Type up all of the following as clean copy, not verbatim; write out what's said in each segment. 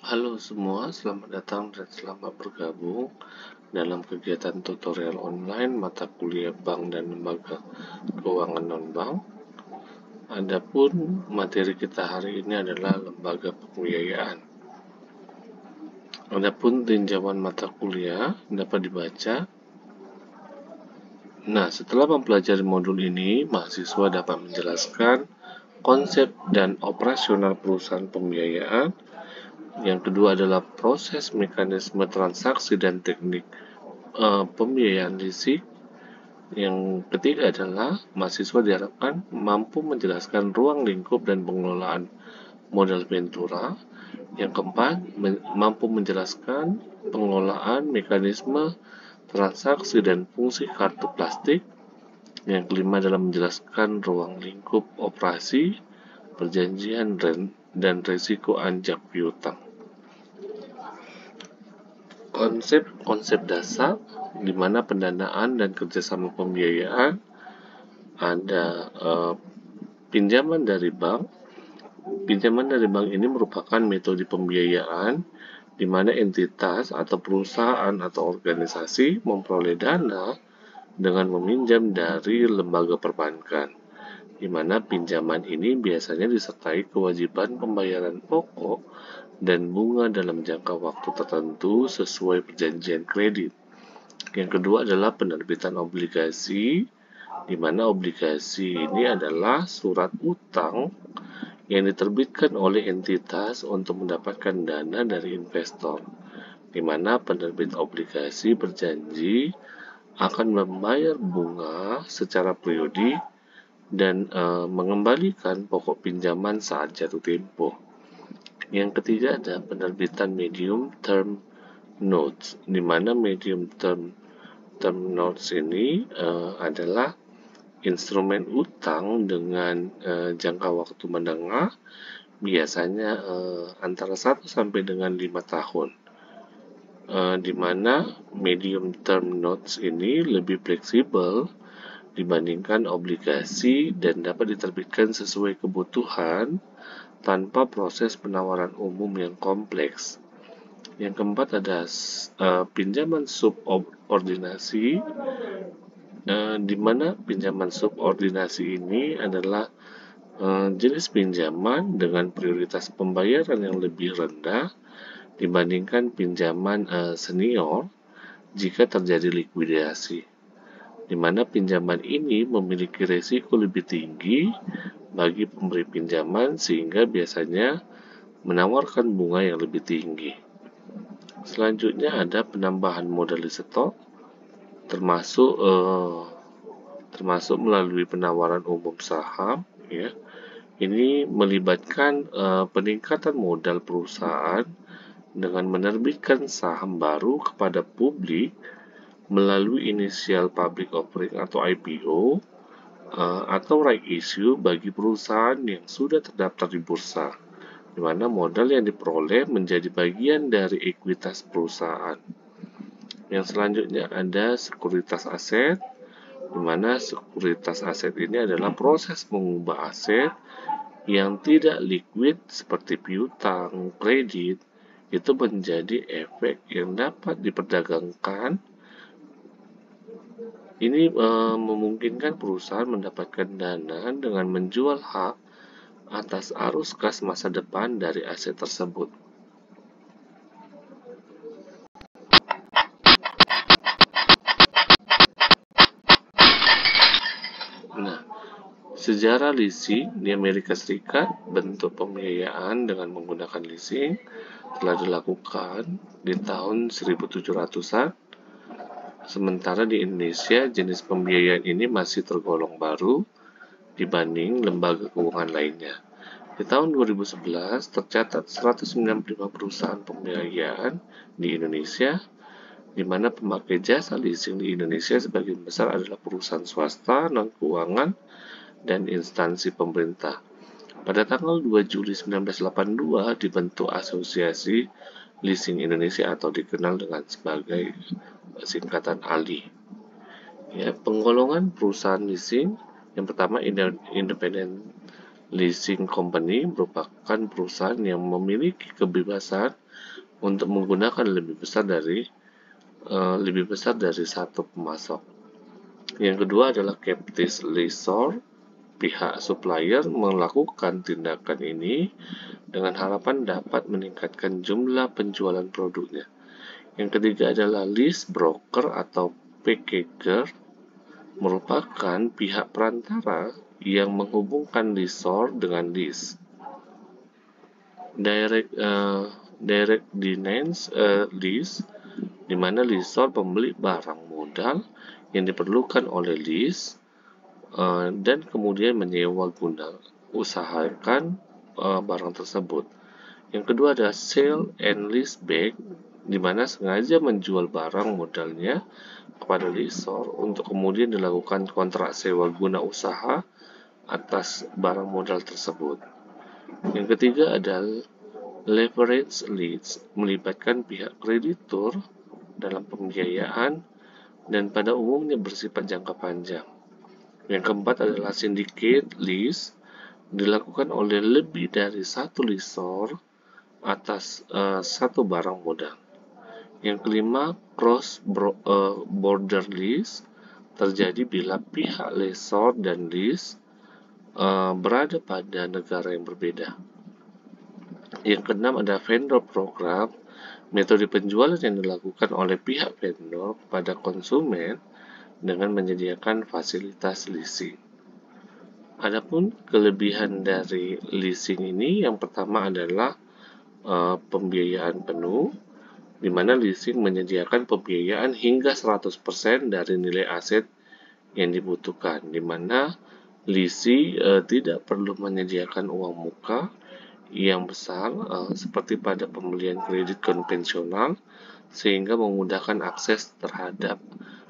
Halo semua, selamat datang dan selamat bergabung dalam kegiatan tutorial online mata kuliah bank dan lembaga keuangan non-bank. Adapun materi kita hari ini adalah lembaga pembiayaan. Adapun tinjauan mata kuliah dapat dibaca. Nah, setelah mempelajari modul ini, mahasiswa dapat menjelaskan konsep dan operasional perusahaan pembiayaan. Yang kedua adalah proses, mekanisme, transaksi, dan teknik pembiayaan leasing. Yang ketiga adalah mahasiswa diharapkan mampu menjelaskan ruang lingkup dan pengelolaan modal Ventura. Yang keempat, mampu menjelaskan pengelolaan mekanisme transaksi dan fungsi kartu plastik. Yang kelima adalah menjelaskan ruang lingkup operasi, perjanjian, dan risiko anjak piutang. Konsep dasar di mana pendanaan dan kerjasama pembiayaan ada pinjaman dari bank. Pinjaman dari bank ini merupakan metode pembiayaan di mana entitas atau perusahaan atau organisasi memperoleh dana dengan meminjam dari lembaga perbankan, di mana pinjaman ini biasanya disertai kewajiban pembayaran pokok dan bunga dalam jangka waktu tertentu sesuai perjanjian kredit. Yang kedua adalah penerbitan obligasi, di mana obligasi ini adalah surat utang yang diterbitkan oleh entitas untuk mendapatkan dana dari investor, di mana penerbit obligasi berjanji akan membayar bunga secara periodik dan mengembalikan pokok pinjaman saat jatuh tempo. Yang ketiga ada penerbitan medium term notes, di mana medium term notes ini adalah instrumen utang dengan jangka waktu menengah, biasanya antara 1 sampai dengan 5 tahun. Di mana medium term notes ini lebih fleksibel dibandingkan obligasi dan dapat diterbitkan sesuai kebutuhan tanpa proses penawaran umum yang kompleks. Yang keempat ada pinjaman subordinasi, di mana pinjaman subordinasi ini adalah jenis pinjaman dengan prioritas pembayaran yang lebih rendah dibandingkan pinjaman senior jika terjadi likuidasi, di mana pinjaman ini memiliki risiko lebih tinggi bagi pemberi pinjaman sehingga biasanya menawarkan bunga yang lebih tinggi. Selanjutnya ada penambahan modal stok, termasuk melalui penawaran umum saham, ya. Ini melibatkan peningkatan modal perusahaan dengan menerbitkan saham baru kepada publik melalui initial public offering atau IPO atau right issue bagi perusahaan yang sudah terdaftar di bursa, di mana modal yang diperoleh menjadi bagian dari ekuitas perusahaan. Yang selanjutnya ada sekuritas aset, di mana sekuritas aset ini adalah proses mengubah aset yang tidak likuid seperti piutang, kredit, itu menjadi efek yang dapat diperdagangkan. Ini memungkinkan perusahaan mendapatkan dana dengan menjual hak atas arus kas masa depan dari aset tersebut. Nah, sejarah leasing di Amerika Serikat, bentuk pembiayaan dengan menggunakan leasing telah dilakukan di tahun 1700-an. Sementara di Indonesia, jenis pembiayaan ini masih tergolong baru dibanding lembaga keuangan lainnya. Di tahun 2011, tercatat 195 perusahaan pembiayaan di Indonesia, di mana pemakai jasa leasing di Indonesia sebagian besar adalah perusahaan swasta, non-keuangan, dan instansi pemerintah. Pada tanggal 2 Juli 1982 dibentuk Asosiasi Leasing Indonesia atau dikenal dengan sebagai singkatan ALI. Ya, penggolongan perusahaan leasing yang pertama, Independent Leasing Company merupakan perusahaan yang memiliki kebebasan untuk menggunakan lebih besar dari satu pemasok. Yang kedua adalah captive lessor. Pihak supplier melakukan tindakan ini dengan harapan dapat meningkatkan jumlah penjualan produknya. Yang ketiga adalah lease broker atau packager, merupakan pihak perantara yang menghubungkan lessor dengan lease. Direct finance lease, di mana lessor membeli barang modal yang diperlukan oleh lease dan kemudian menyewa guna usahakan barang tersebut. Yang kedua adalah sale and lease back, di mana sengaja menjual barang modalnya kepada lessor untuk kemudian dilakukan kontrak sewa guna usaha atas barang modal tersebut. Yang ketiga adalah leverage lease, melibatkan pihak kreditur dalam pembiayaan dan pada umumnya bersifat jangka panjang. Yang keempat adalah syndicate lease, dilakukan oleh lebih dari satu lessor atas satu barang modal. Yang kelima, cross border lease, terjadi bila pihak lessor dan lease berada pada negara yang berbeda. Yang keenam ada vendor program, metode penjualan yang dilakukan oleh pihak vendor kepada konsumen dengan menyediakan fasilitas leasing. Adapun kelebihan dari leasing ini, yang pertama adalah pembiayaan penuh, di mana leasing menyediakan pembiayaan hingga 100% dari nilai aset yang dibutuhkan, di mana leasing tidak perlu menyediakan uang muka yang besar seperti pada pembelian kredit konvensional, sehingga memudahkan akses terhadap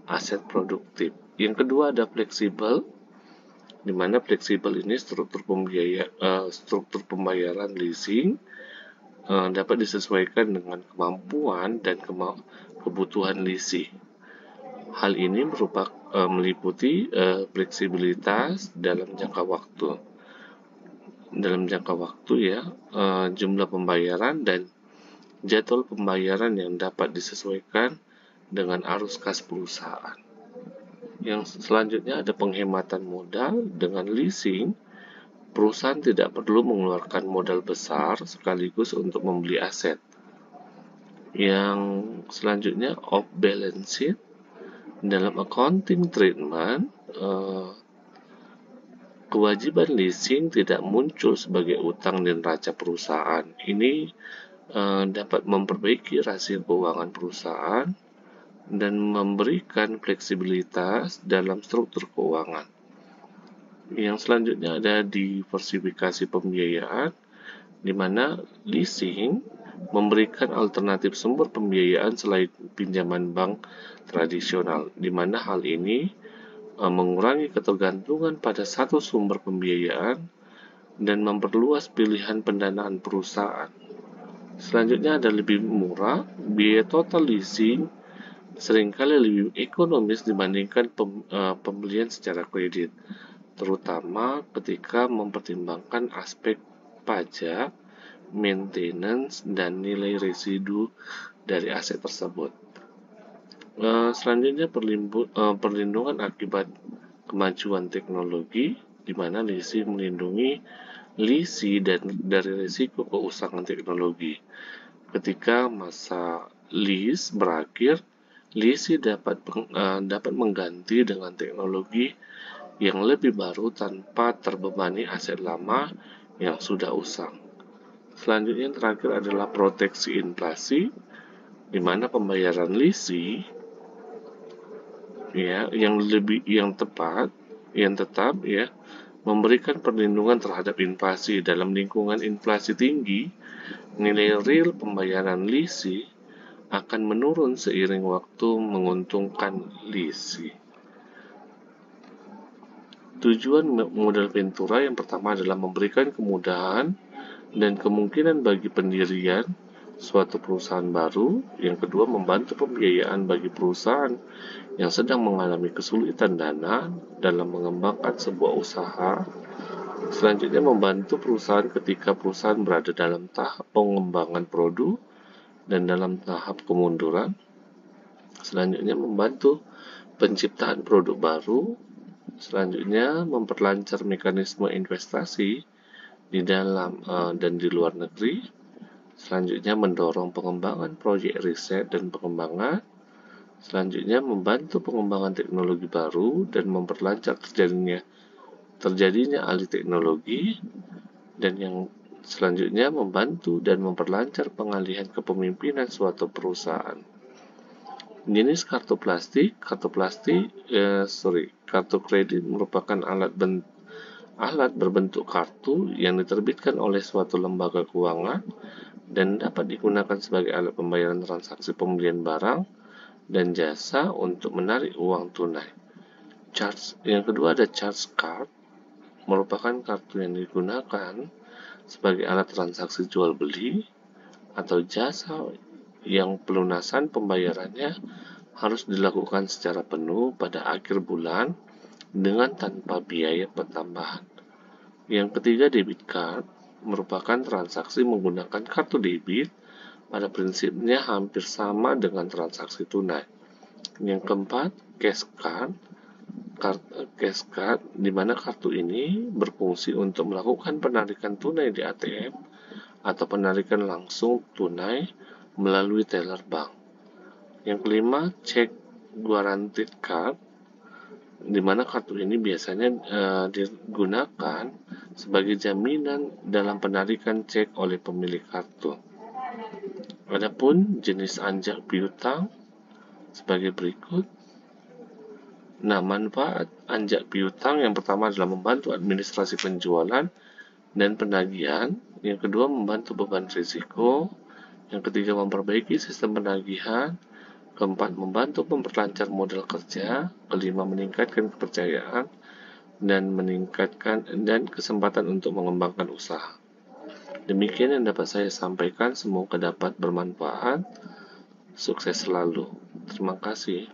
aset produktif. Yang kedua ada fleksibel, di mana fleksibel ini struktur pembayaran leasing dapat disesuaikan dengan kemampuan dan kebutuhan leasing. Hal ini meliputi fleksibilitas dalam jangka waktu. Jumlah pembayaran dan jadwal pembayaran yang dapat disesuaikan dengan arus kas perusahaan. Yang selanjutnya ada penghematan modal. Dengan leasing, perusahaan tidak perlu mengeluarkan modal besar sekaligus untuk membeli aset. Yang selanjutnya off balance sheet. Dalam accounting treatment, kewajiban leasing tidak muncul sebagai utang di neraca perusahaan. Ini dapat memperbaiki rasio keuangan perusahaan dan memberikan fleksibilitas dalam struktur keuangan. Yang selanjutnya ada diversifikasi pembiayaan, di mana leasing memberikan alternatif sumber pembiayaan selain pinjaman bank tradisional, di mana hal ini mengurangi ketergantungan pada satu sumber pembiayaan dan memperluas pilihan pendanaan perusahaan. Selanjutnya ada lebih murah. Biaya total leasing seringkali lebih ekonomis dibandingkan pembelian secara kredit, terutama ketika mempertimbangkan aspek pajak, maintenance, dan nilai residu dari aset tersebut. Selanjutnya perlindungan akibat kemajuan teknologi, di mana leasing melindungi lisi dari risiko keusangan teknologi. Ketika masa lease berakhir, lisi dapat mengganti dengan teknologi yang lebih baru tanpa terbebani aset lama yang sudah usang. Selanjutnya yang terakhir adalah proteksi inflasi, di mana pembayaran lisi yang tetap memberikan perlindungan terhadap inflasi. Dalam lingkungan inflasi tinggi, nilai real pembayaran lisi akan menurun seiring waktu, menguntungkan lisi. Tujuan modal Ventura yang pertama adalah memberikan kemudahan dan kemungkinan bagi pendirian suatu perusahaan baru. Yang kedua, membantu pembiayaan bagi perusahaan yang sedang mengalami kesulitan dana dalam mengembangkan sebuah usaha. Selanjutnya, membantu perusahaan ketika perusahaan berada dalam tahap pengembangan produk dan dalam tahap kemunduran. Selanjutnya membantu penciptaan produk baru. Selanjutnya memperlancar mekanisme investasi di dalam dan di luar negeri. Selanjutnya mendorong pengembangan proyek riset dan pengembangan. Selanjutnya membantu pengembangan teknologi baru dan memperlancar terjadinya alih teknologi. Dan yang selanjutnya membantu dan memperlancar pengalihan kepemimpinan suatu perusahaan. Jenis kartu kredit merupakan alat berbentuk kartu yang diterbitkan oleh suatu lembaga keuangan dan dapat digunakan sebagai alat pembayaran transaksi pembelian barang dan jasa untuk menarik uang tunai. Yang kedua ada charge card, merupakan kartu yang digunakan sebagai alat transaksi jual beli atau jasa yang pelunasan pembayarannya harus dilakukan secara penuh pada akhir bulan dengan tanpa biaya tambahan. Yang ketiga debit card, merupakan transaksi menggunakan kartu debit, pada prinsipnya hampir sama dengan transaksi tunai. Yang keempat cash card, di mana kartu ini berfungsi untuk melakukan penarikan tunai di ATM atau penarikan langsung tunai melalui teller bank. Yang kelima, check guaranteed card, di mana kartu ini biasanya digunakan sebagai jaminan dalam penarikan cek oleh pemilik kartu. Adapun jenis anjak piutang sebagai berikut. Nah, manfaat anjak piutang yang pertama adalah membantu administrasi penjualan dan penagihan. Yang kedua, membantu beban risiko. Yang ketiga, memperbaiki sistem penagihan. Keempat, membantu memperlancar modal kerja. Kelima, meningkatkan kepercayaan dan kesempatan untuk mengembangkan usaha. Demikian yang dapat saya sampaikan, semoga dapat bermanfaat. Sukses selalu. Terima kasih.